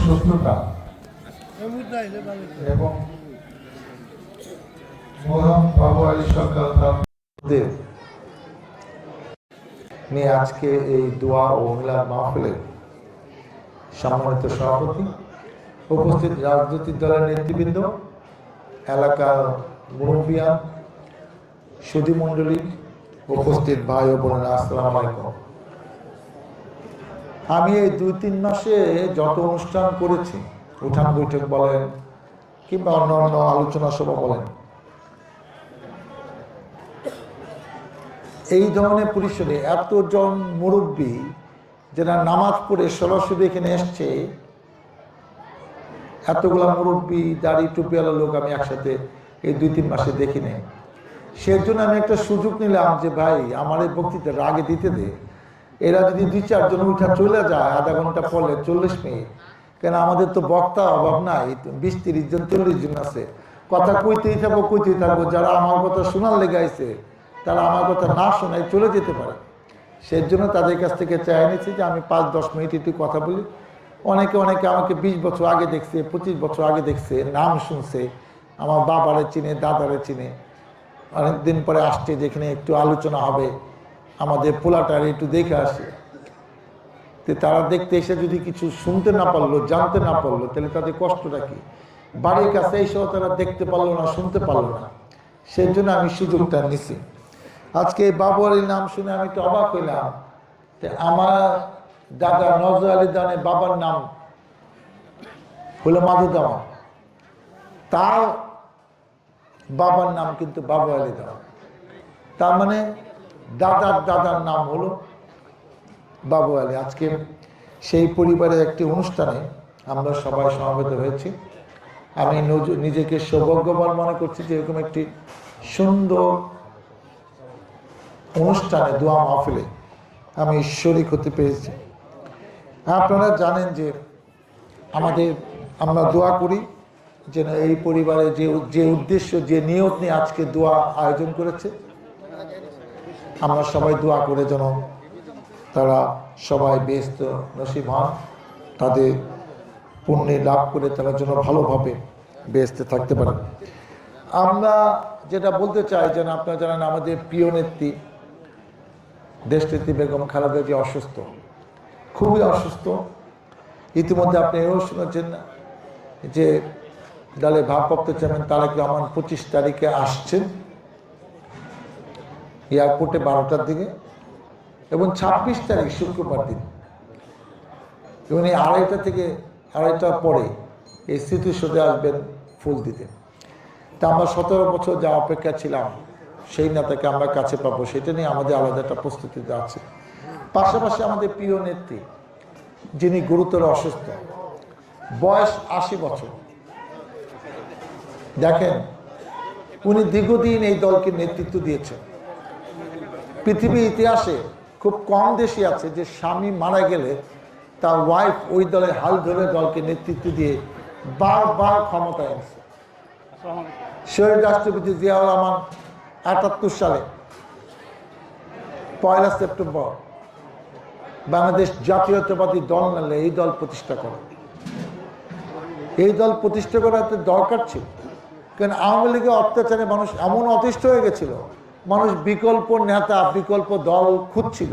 শত্রুতা এবং মরহম বাবু আলী সরকার নিয়ে আজকে এই দোয়া ও মিলাদ মাহফিলের সম্মানিত সভাপতি, উপস্থিত রাজনৈতিক দলের নেতৃবৃন্দ, এলাকার মুরব্বিয়ান, সুধী মণ্ডলী, উপস্থিত ভাই ও বোনেরা, আসসালামু আলাইকুম। আমি এই 2-3 মাসে যত অনুষ্ঠান করেছি, উঠান বৈঠক বলেন কিংবা অন্যান্য আলোচনা সভা বলেন, এই ধরনের পরিসরে এতজন মুরব্বী যারা নামাজ পড়ে সরাসরি এখানে এসছে, এতগুলা মুরব্বী দাড়ি টুপিওয়ালা লোক আমি একসাথে এই 2-3 মাসে দেখি নাই। সেজন্য আমি একটা সুযোগ নিলাম যে ভাই আমার এই বক্তৃতার আগে দিতে দে, এরা যদি 2-4 জন উঠা চলে যায় আধা ঘন্টা পরে 40 মিনিট, কেন আমাদের তো বক্তা অভাব নাই, 20-30 জন 40 জন আছে, কথা কইতেই থাকবো। যারা আমার কথা শোনার লেগে আইছে তারা আমার কথা না শোনায় চলে যেতে পারে। সেই জন্য তাদের কাছ থেকে চাই নিচ্ছি যে আমি 5-10 মিনিট একটু কথা বলি। অনেকে আমাকে 20 বছর আগে দেখছে, 25 বছর আগে দেখছে, নাম শুনছে, আমার বাবারে চিনে, দাদারে চিনে, অনেকদিন পরে আসছে যেখানে একটু আলোচনা হবে, আমাদের পোলাটার একটু দেখে আসে। তো তারা দেখতে এসে যদি কিছু শুনতে না পারলো, জানতে না পারলো, তাহলে তাদের কষ্টটা কি? বাড়ির কাছে এসেও তারা দেখতে পারলো না, শুনতে পারলো না। সেই জন্য আমি সুযোগটা নিছি। আজকে বাবু আলীর নাম শুনে আমি একটু অবাক হইলাম। আমার দাদা নজর আলী দানের বাবার নাম হলো মাধুদামা, তার বাবার নাম কিন্তু বাবু আলী দান। তার মানে দাদার নাম হলো বাবু আলী। আজকে সেই পরিবারের একটি অনুষ্ঠানে আমরা সবাই সমবেত হয়েছি। আমি নিজেকে সৌভাগ্যবান মনে করছি যে এরকম একটি সুন্দর অনুষ্ঠানে, দোয়া মাহফিলে আমি শরীক হতে পেরেছি। আপনারা জানেন যে আমরা দোয়া করি যেন এই পরিবারে যে উদ্দেশ্য, যে নিয়ত নিয়ে আজকে দোয়া আয়োজন করেছে, আমরা সবাই দোয়া করে যেন তারা সবাই বেহেশত নসিব হন, তাদের পুণ্য লাভ করে তারা যেন ভালোভাবে বেহেশতে থাকতে পারে। আমরা যেটা বলতে চাই, যেন আপনারা জানেন আমাদের প্রিয় নেত্রী দেশনেত্রী বেগম খালেদা জিয়া অসুস্থ, খুবই অসুস্থ। ইতিমধ্যে আপনি এও শুনেছেন যে দলের ভারপ্রাপ্ত চেয়ারম্যান তারেক রহমান 25 তারিখে আসছেন এয়ারপোর্টে 12টার দিকে, এবং 26 তারিখ শুক্রবার দিন এবং এই 2:30 পরে এই স্মৃতিসৌধে আসবেন ফুল দিতে। তা আমরা 17 বছর যা অপেক্ষা ছিলাম সেই নেতাকে আমরা কাছে পাবো, সেটা নিয়ে আমাদের আলাদা একটা প্রস্তুতিতে আছে। পাশাপাশি আমাদের প্রিয় নেত্রী যিনি গুরুতর অসুস্থ, বয়স 80 বছর, দেখেন উনি দীর্ঘদিন এই দলকে নেতৃত্ব দিয়েছেন। পৃথিবীর ইতিহাসে খুব কম দেশই আছে যে স্বামী মারা গেলে তার ওয়াইফ ওই দলের হাল ধরে দলকে নেতৃত্ব দিয়ে বারবার ক্ষমতায় আসে। শহীদ রাষ্ট্রপতি জিয়াউর রহমান 78 সালে 1 সেপ্টেম্বর বাংলাদেশ জাতীয়তাবাদী দল নামে এই দল প্রতিষ্ঠা করে। এই দল প্রতিষ্ঠা করার দরকার ছিল, কারণ আওয়ামী লীগের অত্যাচারে মানুষ এমন অতিষ্ঠ হয়ে গেছিল, মানুষ বিকল্প নেতা, বিকল্প দল খুঁজছিল।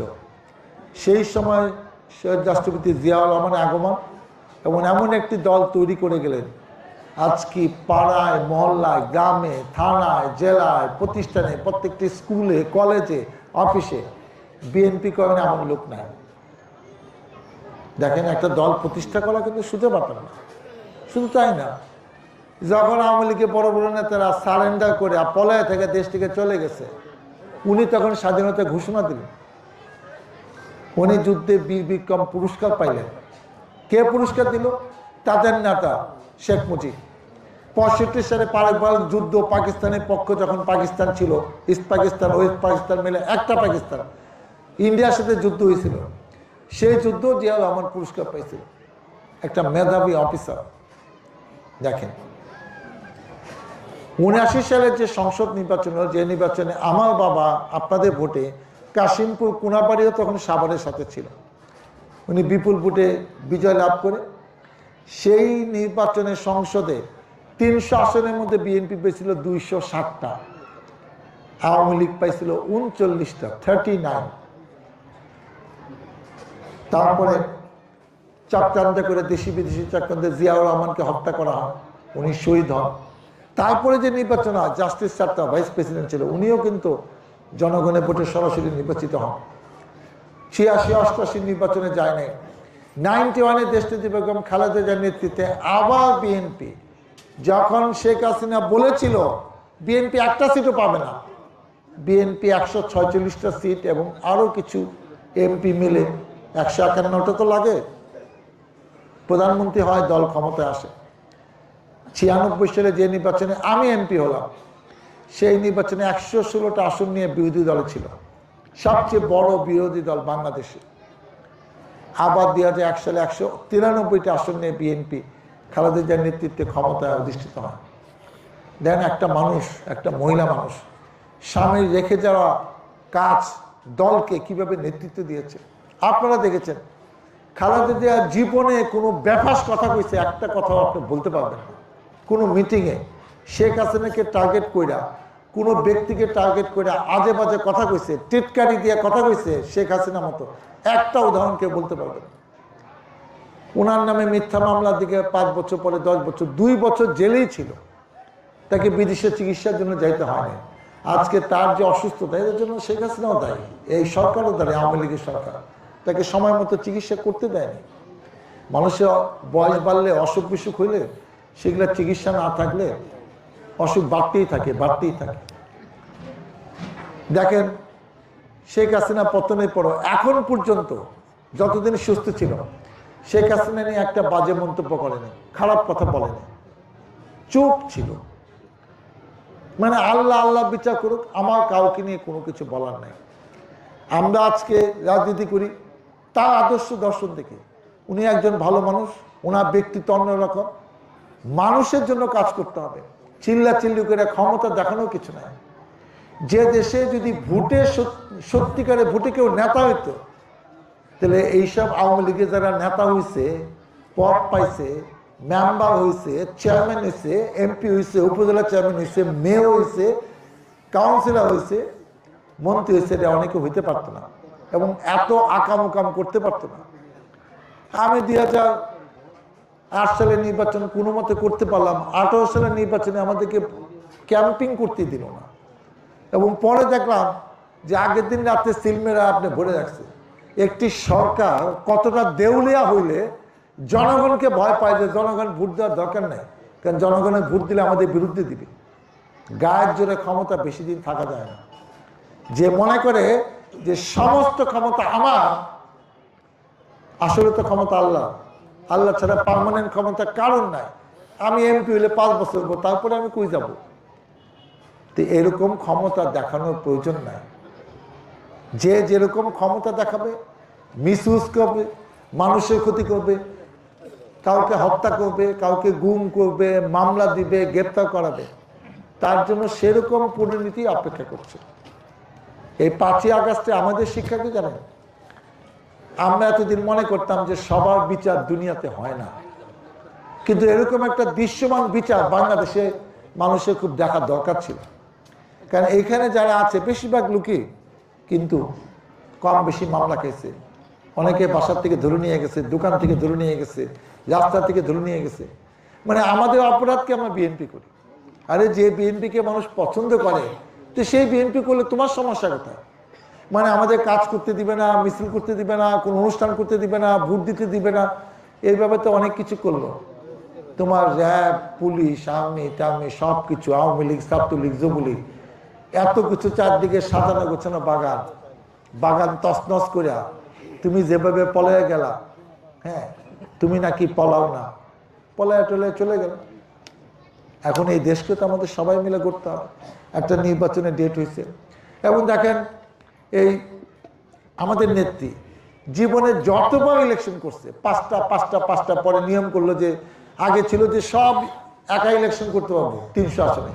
সেই সময় শহীদ রাষ্ট্রপতি জিয়াউর রহমানের আগমন এবং এমন একটি দল তৈরি করে গেলেন, আজকে পাড়ায়, মহল্লায়, গ্রামে, থানায়, জেলায়, প্রতিষ্ঠানে, প্রত্যেকটি স্কুলে, কলেজে, অফিসে বিএনপি করেন এমন লোক নাই। দেখেন, একটা দল প্রতিষ্ঠা করা কিন্তু সুযোগ ব্যাপার না। শুধু তাই না, যখন আওয়ামী লীগের বড় বড় নেতারা সারেন্ডার করে পলায় থেকে দেশ থেকে চলে গেছে, উনি তখন স্বাধীনতা ঘোষণা দিলেন। উনি যুদ্ধে বীর বিক্রম পুরস্কার পাইলেন। কে পুরস্কার দিল? তাদের নেতা শেখ মুজিব। 65 সালে পারস্পরিক যুদ্ধ, পাকিস্তানের পক্ষ যখন পাকিস্তান ছিল, ইস্ট পাকিস্তান, ওয়েস্ট পাকিস্তান মিলে একটা পাকিস্তান, ইন্ডিয়ার সাথে যুদ্ধ হয়েছিল। সেই যুদ্ধ জিয়াউর রহমান পুরস্কার পাইছিল, একটা মেধাবী অফিসার। দেখেন, 79 সালের যে সংসদ নির্বাচন হল, যে নির্বাচনে আমার বাবা আপনাদের ভোটে কাশিমপুর কোনাবাড়িও তখন সাভারের সাথে ছিল, উনি বিপুল ভোটে বিজয় লাভ করে সেই নির্বাচনে সংসদে 300 আসনের মধ্যে বিএনপি পেয়েছিল 260টা, আওয়ামী লীগ পাইছিল 39টা, 39। তারপরে চক্রান্ত করে দেশি বিদেশি চক্রান্তে জিয়াউর রহমানকে হত্যা করা হয়, উনি শহীদ হন। তারপরে যে নির্বাচন হয়, জাস্টিস চারটা ভাইস প্রেসিডেন্ট ছিল, উনিও কিন্তু জনগণের ভোটে সরাসরি নির্বাচিত হন। 86-88 নির্বাচনে যায় নাই। 91-এ দেশনেত্রী বেগম খালেদা জিয়ার নেতৃত্বে আবার বিএনপি, যখন শেখ হাসিনা বলেছিল বিএনপি একটা সিটও পাবে না, বিএনপি 146টা সিট এবং আরও কিছু এমপি মিলে 151টা তো লাগে, প্রধানমন্ত্রী হয়, দল ক্ষমতায় আসে। 96 সালে যে নির্বাচনে আমি এমপি হলাম, সেই নির্বাচনে 116টা আসন নিয়ে বিরোধী দল ছিল, সবচেয়ে বড় বিরোধী দল বাংলাদেশে। আবার 2001 সালে 193টা আসন নিয়ে বিএনপি খালেদা জিয়ার নেতৃত্বে ক্ষমতায় অধিষ্ঠিত হয়। দেন একটা মানুষ, একটা মহিলা মানুষ স্বামীর রেখে যাওয়া কাজ দলকে কিভাবে নেতৃত্ব দিয়েছে আপনারা দেখেছেন। খালেদা জিয়া জীবনে কোনো বেফাস কথা কইছে, একটা কথাও আপনি বলতে পারবেন না। কোনো মিটিংয়ে শেখ হাসিনাকে টার্গেট কইরা, কোনো ব্যক্তিকে টার্গেট করে আজে বাজে কথা কইছে, টিটকারি দিয়ে কথা কইছে শেখ হাসিনা মতো, একটা উদাহরণ কেউ বলতে পারবে না। ওনার নামে মিথ্যা মামলার দিকে 5 বছর পরে 10 বছর, 2 বছর জেলেই ছিল, তাকে বিদেশে চিকিৎসার জন্য যাইতে হয়নি। আজকে তার যে অসুস্থতা, এর জন্য শেখ হাসিনাও দায়ী, এই সরকারও দায়ী, আওয়ামী লীগের সরকার তাকে সময় মতো চিকিৎসা করতে দেয়নি। মানুষের বয়স বাড়লে, অসুখ বিসুখ হইলে সেগুলো চিকিৎসা না থাকলে অসুখ বাড়তেই থাকে, বাড়তেই থাকে। দেখেন শেখ হাসিনা পতনের পর এখন পর্যন্ত যতদিন সুস্থ ছিল, শেখ হাসিনা নিয়ে একটা বাজে মন্তব্য করেনি, খারাপ কথা বলেনি, চুপ ছিল। মানে আল্লাহ আল্লাহ বিচার করুক, আমার কাউকে নিয়ে কোনো কিছু বলার নাই। আমরা আজকে রাজনীতি করি তার আদর্শ দর্শন দেখে। উনি একজন ভালো মানুষ, ওনার ব্যক্তিত্ব অন্যরকম। মানুষের জন্য কাজ করতে হবে, চিল্লা চিল্লি করে ক্ষমতা দেখানোর কিছু নাই। যে দেশে যদি ভোটে সত্যিকারে ভোটে কেউ নেতা হইতো, তাহলে এইসব আওয়ামী লীগের যারা নেতা হয়েছে, পদ পাইছে, মেম্বার হয়েছে, চেয়ারম্যান হয়েছে, এমপি হয়েছে, উপজেলা চেয়ারম্যান হয়েছে, মেয়র হয়েছে, কাউন্সিলর হয়েছে, মন্ত্রী হয়েছে, এটা অনেকে হইতে পারতো না এবং এত আকাম উকাম করতে পারতো না। আমি 2008 সালে নির্বাচন কোনো মতে করতে পারলাম, 18 সালের নির্বাচনে আমাদেরকে ক্যাম্পিং করতে দিল না। এবং পরে দেখলাম যে আগের দিন রাতে সিলমেরা আপনি ভরে রাখছে। একটি সরকার কতটা দেউলিয়া হইলে জনগণকে ভয় পায় যে জনগণ ভোট দেওয়ার দরকার নেই, কারণ জনগণের ভোট দিলে আমাদের বিরুদ্ধে দিবে। গায়ের জোরে ক্ষমতা বেশি দিন থাকা যায় না। যে মনে করে যে সমস্ত ক্ষমতা আমার, আসলে তো ক্ষমতা আল্লাহ, আল্লাহ ছাড়া পার্মানেন্ট ক্ষমতা কারণ নাই। আমি এমপি হইলে 5 বছর হবো, তারপরে আমি কই যাব? তো এরকম ক্ষমতা দেখানোর প্রয়োজন নাই। যে যেরকম ক্ষমতা দেখাবে, মিসইউজ করবে, মানুষের ক্ষতি করবে, কাউকে হত্যা করবে, কাউকে গুম করবে, মামলা দিবে, গ্রেপ্তার করাবে, তার জন্য সেরকম পরিণতি অপেক্ষা করছে। এই 5ই আগস্টে আমাদের শিক্ষা কি জানেন? আমরা এতদিন মনে করতাম যে সবার বিচার দুনিয়াতে হয় না, কিন্তু এরকম একটা দৃশ্যমান বিচার বাংলাদেশে মানুষের খুব দেখা দরকার ছিল। কারণ এখানে যারা আছে বেশিরভাগ লোকই কিন্তু কম বেশি মামলা খেয়েছে, অনেকে বাসার থেকে ধরে নিয়ে গেছে, দোকান থেকে ধরে নিয়ে গেছে, রাস্তা থেকে ধরে নিয়ে গেছে। মানে আমাদের অপরাধকে আমরা বিএনপি করি। আরে যে বিএনপিকে মানুষ পছন্দ করে, তো সেই বিএনপি করলে তোমার সমস্যা কোথায়? মানে আমাদের কাজ করতে দিবে না, মিছিল করতে দিবে না, কোনো অনুষ্ঠান করতে দিবে না, ভোট দিতে দিবে না, এইভাবে তো অনেক কিছু করলো। তোমার র্যাব, পুলিশ, আর্মি টার্মি সব কিছু, আওয়ামী লীগ, ছাত্রলীগ, যুবলীগ, এত কিছু চারদিকে সাজানো গোছানো বাগান, বাগান তছনছ করে তুমি যেভাবে পলায় গেলা, হ্যাঁ তুমি নাকি পলাও না, পলায় টলায় চলে গেল। এখন এই দেশকে তো আমাদের সবাই মিলে করতে হবে। একটা নির্বাচনের ডেট হয়েছে এবং দেখেন এই আমাদের নেত্রী জীবনে যতবার ইলেকশন করছে, 5টা পরে নিয়ম করলো যে আগে ছিল যে সব একা ইলেকশন করতে পারবো 300 আসনে,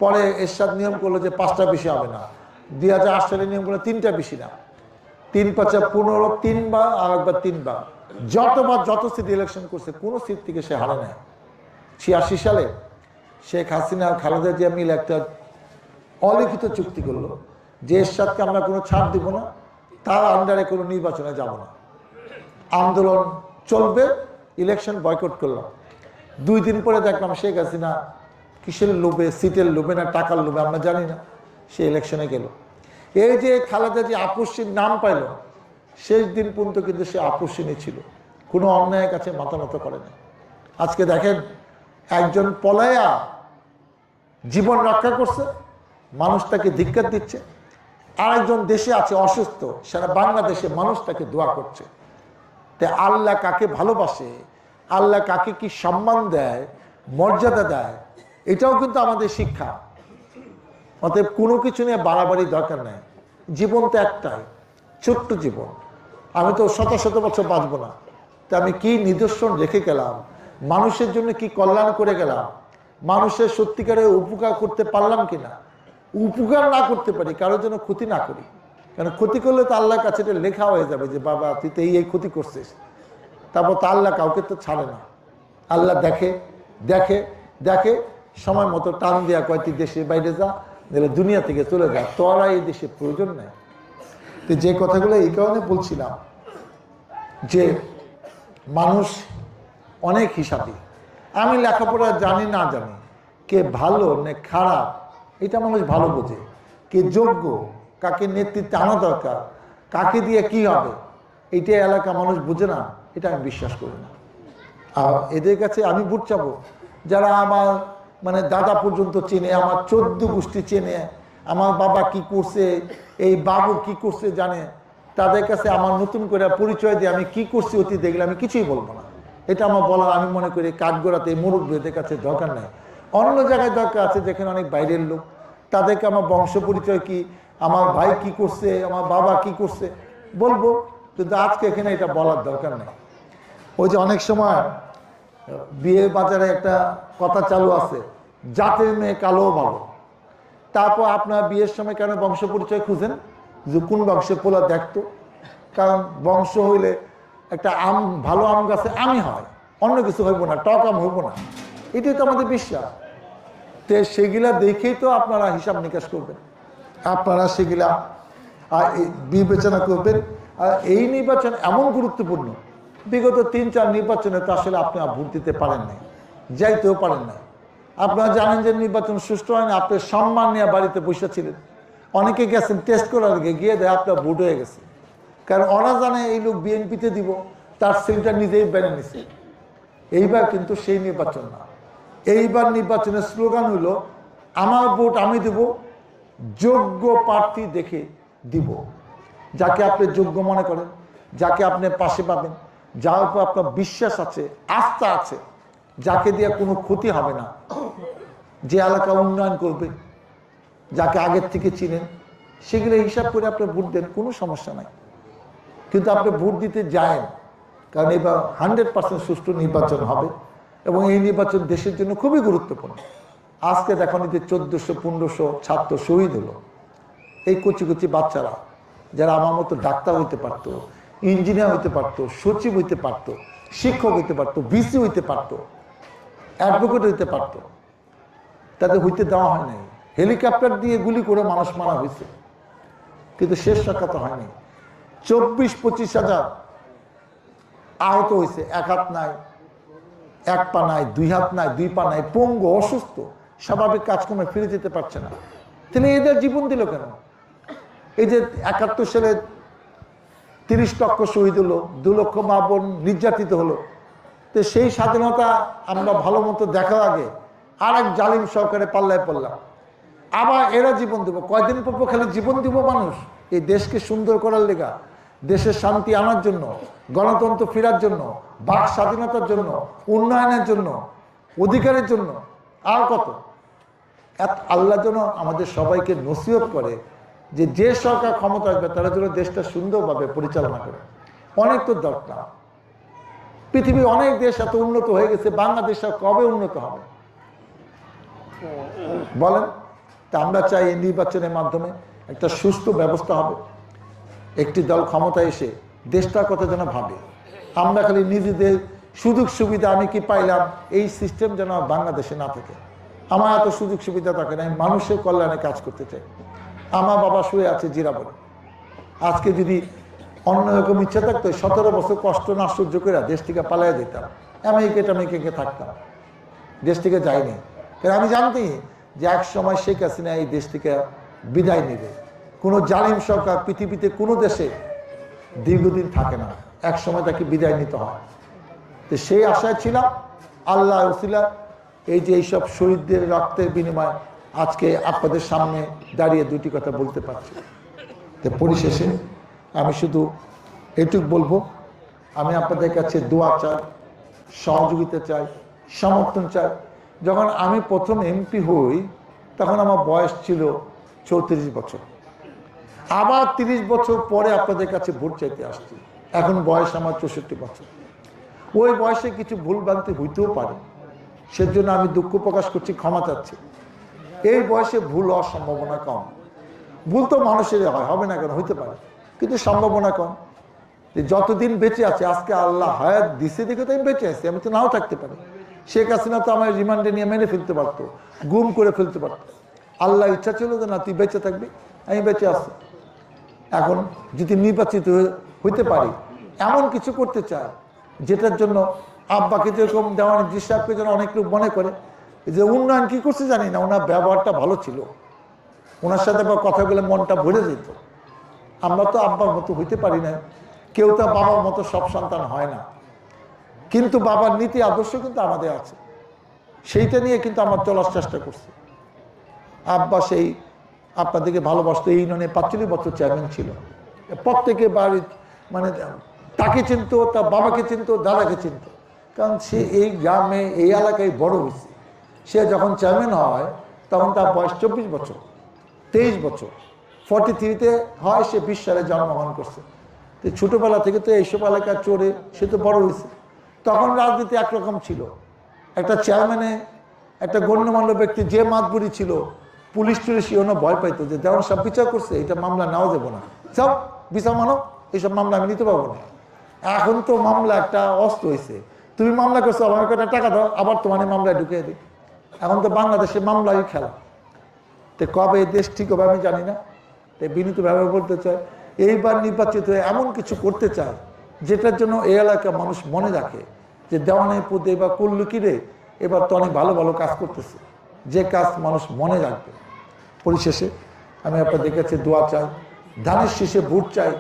পরে এরশাদ নিয়ম করলো যে 5টা বেশি হবে না, 2008 সালে নিয়ম করলো 3টা বেশি না। 3-5-15 3বার আর একবার 3বার, যত সিট ইলেকশন করছে কোনো সিট থেকে সে হারে নেয়। 86 সালে শেখ হাসিনা আর খালেদা জিয়া মিলে একটা অলিখিত চুক্তি করলো যে এরশাদকে আমরা কোনো ছাড় দিব না, তার আন্ডারে কোনো নির্বাচনে যাব না, আন্দোলন চলবে, ইলেকশন বয়কট করলাম। 2 দিন পরে দেখলাম শেখ হাসিনা কিসের লোভে, সিটের লোভে না টাকার লোভে আমরা জানি না, সে ইলেকশনে গেল। এই যে খালেদা যে আপসীর নাম পাইল, শেষ দিন পর্যন্ত কিন্তু সে আপসীনই ছিল, কোনো অন্যায়ের কাছে মাথা নত করে না। আজকে দেখেন একজন পলায়া জীবন রক্ষা করছে, মানুষ তাকে ধিক্কার দিচ্ছে, আরেকজন দেশে আছে অসুস্থ, সারা বাংলাদেশে মানুষ তাকে দোয়া করছে। তাই আল্লাহ কাকে ভালোবাসে, আল্লাহ কাকে কি সম্মান দেয়, মর্যাদা দেয়, এটাও কিন্তু আমাদের শিক্ষা। অতএব কোনো কিছু নিয়ে বাড়াবাড়ি দরকার নেই। জীবন তো একটাই, ছোট্ট জীবন। আমি তো শত শত বছর বাঁচবো না, তা আমি কি নিদর্শন রেখে গেলাম, মানুষের জন্য কি কল্যাণ করে গেলাম, মানুষের সত্যিকারের উপকার করতে পারলাম কিনা। উপকার না করতে পারি, কারোর জন্য ক্ষতি না করি, কারণ ক্ষতি করলে তো আল্লাহর কাছে এটা লেখা হয়ে যাবে যে বাবা তুই তো এই ক্ষতি করছিস। তারপর তো আল্লাহ কাউকে তো ছাড়ে না, আল্লাহ দেখে দেখে দেখে, সময় মতো টান দেওয়া কয় তুই দেশের বাইরে যা, নাহলে দুনিয়া থেকে চলে যা, তোরা এই দেশে প্রয়োজন নেই। তো যে কথাগুলো এই কারণে বলছিলাম যে মানুষ অনেক হিসাবী। আমি লেখাপড়া জানি না জানি, কে ভালো না খারাপ এটা মানুষ ভালো বোঝে, কে যোগ্য, কাকে নেতৃত্বে আনা দরকার, কাকে দিয়ে কি হবে, এইটা এলাকা মানুষ বুঝে না, এটা আমি বিশ্বাস করি না। আর এদের কাছে আমি ভোট চাবো যারা আমার মানে দাদা পর্যন্ত চেনে, আমার 14 গোষ্ঠী চেনে, আমার বাবা কি করছে, এই বাবু কি করছে জানে, তাদের কাছে আমার নতুন করে পরিচয় দিয়ে আমি কি করছি অতি দেখলে আমি কিছুই বলবো না। এটা আমার বলা আমি মনে করি কাঠগড়াতে মুরব্বীদের কাছে দরকার নেই। অন্য জায়গায় দরকার আছে যেখানে অনেক বাইরের লোক, তাদেরকে আমার বংশ পরিচয় কি, আমার ভাই কি করছে, আমার বাবা কি করছে বলবো, কিন্তু আজকে এখানে এটা বলার দরকার নেই। ওই যে অনেক সময় বিয়ে বাজারে একটা কথা চালু আছে, জাতের মেয়ে কালো ভালো। তারপর আপনার বিয়ের সময় কেন বংশ পরিচয় খুঁজেন যে কোন বংশে পোলা দেখতো, কারণ বংশ হইলে একটা আম, ভালো আম গাছে আমই হয়, অন্য কিছু হইব না, টক আম হইব না, এটাই তো আমাদের বিশ্বাস। তো সেগুলা দেখেই তো আপনারা হিসাব নিকাশ করবেন, আপনারা সেগুলা বিবেচনা করবেন। আর এই নির্বাচন এমন গুরুত্বপূর্ণ, বিগত 3-4 নির্বাচনে তো আসলে আপনারা ভোট দিতে পারেন নাই, যাইতেও পারেন না। আপনারা জানেন যে নির্বাচন সুষ্ঠু হয় না, আপনি সম্মান নিয়ে বাড়িতে বসে ছিলেন, অনেকে গেছেন টেস্ট করার আগে, গিয়ে দেয় আপনার ভোট হয়ে গেছে, কারণ ওরা জানে এই লোক বিএনপিতে দিব, তার সেন্টার নিজেই বেড়ে নিছে। এইবার কিন্তু সেই নির্বাচন না, এইবার নির্বাচনের স্লোগান হলো আমার ভোট আমি দেব, যোগ্য প্রার্থী দেখে দিব, যাকে আপনি যোগ্য মনে করেন, যাকে আপনি পাশে পাবেন, যার উপর আপনার বিশ্বাস আছে, আস্থা আছে, যাকে দিয়ে কোনো ক্ষতি হবে না, যে এলাকা উন্নয়ন করবে, যাকে আগের থেকে চিনেন, সেগুলো হিসাব করে আপনি ভোট দেন, কোনো সমস্যা নাই। কিন্তু আপনি ভোট দিতে যায়েন, কারণ এবার 100% সুষ্ঠু নির্বাচন হবে এবং এই নির্বাচন দেশের জন্য খুবই গুরুত্বপূর্ণ। আজকে দেখুন যে 1400-1500 ছাত্র শহীদ হলো, এই কচি কচি বাচ্চারা যারা আমার মতো ডাক্তার হইতে পারতো, ইঞ্জিনিয়ার হইতে পারতো, সচিব হইতে পারতো, শিক্ষক হইতে পারতো, ভিসি হইতে পারতো, অ্যাডভোকেট হইতে পারতো, তাদের হইতে দেওয়া হয় নাই। হেলিকপ্টার দিয়ে গুলি করে মানুষ মারা হয়েছে, কিন্তু শেষ রক্ষা তো হয়নি। 24-25 হাজার আহত হয়েছে, এক হাত নাই, এক পা নাই, দুই হাত নাই, দুই পা নাই, পঙ্গু, অসুস্থ, স্বাভাবিক কাজকর্মে ফিরে যেতে পারছে না। তাহলে এদের জীবন দিল কেন? এই যে 71 সালে 30 লক্ষ শহীদ হলো, 2 লক্ষ মা বোন নির্যাতিত হলো, তো সেই স্বাধীনতা আমরা ভালো মতো দেখার আগে আর এক জালিম সরকারে পাল্লায় পড়লাম, আবার এরা জীবন দেবো। কয়দিন পর খালি জীবন দিব মানুষ এই দেশকে সুন্দর করার লেগা, দেশের শান্তি আনার জন্য, গণতন্ত্র ফেরার জন্য, বাক স্বাধীনতার জন্য, উন্নয়নের জন্য, অধিকারের জন্য, আর কত। আল্লাহ যেন আমাদের সবাইকে নসিহত করে যে যে সরকার ক্ষমতা আসবে তারা যেন দেশটা সুন্দরভাবে পরিচালনা করে। অনেক তো দরকার, পৃথিবীর অনেক দেশ এত উন্নত হয়ে গেছে, বাংলাদেশ কবে উন্নত হবে বলেন? তা আমরা চাই এই নির্বাচনের মাধ্যমে একটা সুস্থ ব্যবস্থা হবে, একটি দল ক্ষমতায় এসে দেশটার কথা যেন ভাবে। আমরা খালি নিজেদের সুযোগ সুবিধা আমি কি পাইলাম, এই সিস্টেম যেন বাংলাদেশে না থাকে। আমার এত সুযোগ সুবিধা থাকে না, আমি মানুষের কল্যাণে কাজ করতে চাই। আমার বাবা শুয়ে আছে জিরাবরে, আজকে যদি অন্যরকম ইচ্ছা থাকতো 17 বছর কষ্ট না সহ্য করে দেশ থেকে পালিয়ে যেতাম, আমেরিকাকে থাকতাম, দেশ থেকে যাইনি। কারণ আমি জানতি যে এক সময় শেখ হাসিনা এই দেশ থেকে বিদায় নেবে। কোনো জালিম সরকার পৃথিবীতে কোনো দেশে দীর্ঘদিন থাকে না, এক সময় তাকে বিদায় নিতে হয়। তো সেই আশায় ছিলাম, আল্লাহ ওসিলা এই যে এইসব শহীদদের রক্তের বিনিময়ে আজকে আপনাদের সামনে দাঁড়িয়ে দুটি কথা বলতে পারছি। তো পরিশেষে আমি শুধু এটুক বলবো, আমি আপনাদের কাছে দোয়া চাই, সহযোগিতা চাই, সমর্থন চাই। যখন আমি প্রথম এমপি হই তখন আমার বয়স ছিল 34 বছর। আবার 30 বছর পরে আপনাদের কাছে ভোট চাইতে আসছি, এখন বয়স আমার 64 বছর। ওই বয়সে কিছু ভুলভ্রান্তি হইতেও পারে, সেজন্য আমি দুঃখ প্রকাশ করছি, ক্ষমা চাচ্ছি। এই বয়সে ভুল হওয়ার সম্ভাবনা কম। ভুল তো মানুষের হয়, হবে না কেন, হইতে পারে, কিন্তু সম্ভাবনা কম। যতদিন বেঁচে আছে, আজকে আল্লাহ হায়াত দিছে দেখে তো আমি বেঁচে আছি, আমি তো নাও থাকতে পারি। শেখ হাসিনা তো আমার রিমান্ডে নিয়ে মেরে ফেলতে পারতো, গুম করে ফেলতে পারতো। আল্লাহ ইচ্ছা ছিল যে না তুই বেঁচে থাকবি, আমি বেঁচে আছি। এখন যদি নির্বাচিত হইতে পারি, এমন কিছু করতে চাই যেটার জন্য আব্বাকে যেরকম দেওয়ানি দৃশ্যাপকে যেন অনেক লোক মনে করে যে উন্নয়ন কি করছে জানি না, ওনার ব্যবহারটা ভালো ছিল, ওনার সাথে কথা বলে মনটা ভরে যেত। আমরা তো আব্বার মতো হইতে পারি না, কেউ তো বাবার মতো সব সন্তান হয় না, কিন্তু বাবার নীতি আদর্শ কিন্তু আমাদের আছে, সেইটা নিয়ে কিন্তু আমার চলার চেষ্টা করছি। আব্বা সেই আপনাদেরকে ভালোবাসতো, এই ইউনিয়নে 45 বছর চেয়ারম্যান ছিল। প্রত্যেকে বাড়ি মানে তাকে চিনতো, তার বাবাকে চিনতো, দাদাকে চিনতো, কারণ সে এই গ্রামে এই এলাকায় বড় হয়েছে। সে যখন চেয়ারম্যান হয় তখন তার বয়স 24 বছর, 23 বছর, 43-তে হয়, সে 20 সালে জন্মগ্রহণ করছে। তো ছোটোবেলা থেকে তো এইসব এলাকার চড়ে সে তো বড় হয়েছে। তখন রাজনীতি একরকম ছিল, একটা চেয়ারম্যানে একটা গণ্যমান্য ব্যক্তি যে মাতবুরি ছিল, পুলিশ টুলিশ ওনা ভয় পাইতো যে দেওয়ান সব বিচার করছে, এটা মামলা নাও দেবো না, সব বিচার মানো, এইসব মামলা আমি নিতে পারবো না। এখন তো মামলা একটা অস্ত্র হয়েছে, তুমি মামলা করছো, আমার একটা টাকা দাও, আবার তোমার মামলায় ঢুকিয়ে দিই। এখন তো বাংলাদেশে মামলাই খেলা। তো কবে দেশ ঠিক হবে আমি জানি না। তাই বিনীতভাবে বলতে চাই, এইবার নির্বাচিত হয়ে এমন কিছু করতে চায় যেটার জন্য এই এলাকার মানুষ মনে রাখে যে দেওয়ানের পদে বা কুল্লুকিরে এবার তো অনেক ভালো ভালো কাজ করতেছে, যে কাজ মানুষ মনে রাখবে। পরিশেষে আমি আপনাদের কাছে দোয়া চাই, ধানের শীষে ভোট চাই,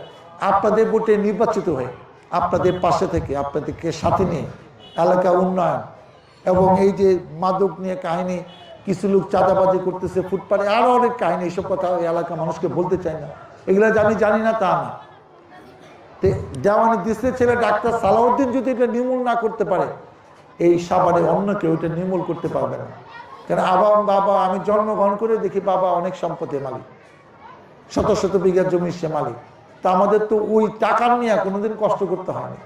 আপনাদের ভোটে নির্বাচিত হয়ে আপনাদের পাশে থেকে আপনাদেরকে সাথে নিয়ে এলাকা উন্নয়ন এবং এই যে মাদক নিয়ে কাহিনী, কিছু লোক চাঁদাবাজি করতেছে ফুটপাতে, আরও অনেক কাহিনী, এইসব কথা ওই এলাকা মানুষকে বলতে চাই না, এগুলো আমি জানি না তা না। দেওয়ানি দেশের ছেলে ডাক্তার সালাউদ্দিন যদি এটা নির্মূল না করতে পারে, এই সাভারে অন্য কেউ এটা নির্মূল করতে পারবে না। কারণ বাবা আমি জন্মগ্রহণ করে দেখি বাবা অনেক সম্পদের মালিক, শত শত বিঘা জমির সে মালিক। তা আমাদের তো ওই টাকা নিয়ে কোনোদিন কষ্ট করতে হয়নি।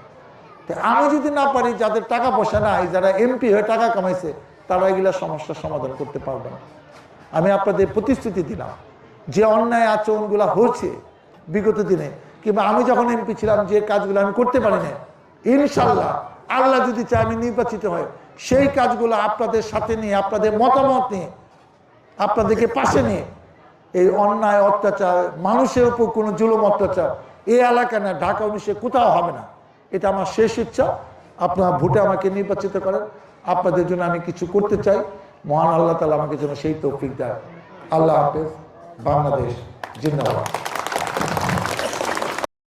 আমি যদি না পারি, যাদের টাকা পয়সা নাই, যারা এমপি হয়ে টাকা কামাইছে, তারা এগুলা সমস্যার সমাধান করতে পারবে না। আমি আপনাদের প্রতিশ্রুতি দিলাম, যে অন্যায় আচরণগুলো হচ্ছে বিগত দিনে, কিংবা আমি যখন এমপি ছিলাম যে কাজগুলো আমি করতে পারি না, ইনশাল্লাহ আল্লাহ যদি চায় আমি নির্বাচিত হয়, সেই কাজগুলো আপনাদের সাথে নিয়ে, আপনাদের মতামত নিয়ে, আপনাদেরকে পাশে নিয়ে, এই অন্যায় অত্যাচার, মানুষের উপর কোনো জুলুম অত্যাচার এই এলাকা না, ঢাকা 19-এ কোথাও হবে না। এটা আমার শেষ ইচ্ছা। আপনারা ভোটে আমাকে নির্বাচিত করেন, আপনাদের জন্য আমি কিছু করতে চাই। মহান আল্লাহ তাআলা আমাকে যেন সেই তৌফিক দেয়। আল্লাহ হাফেজ। বাংলাদেশ জিন্দাবাদ।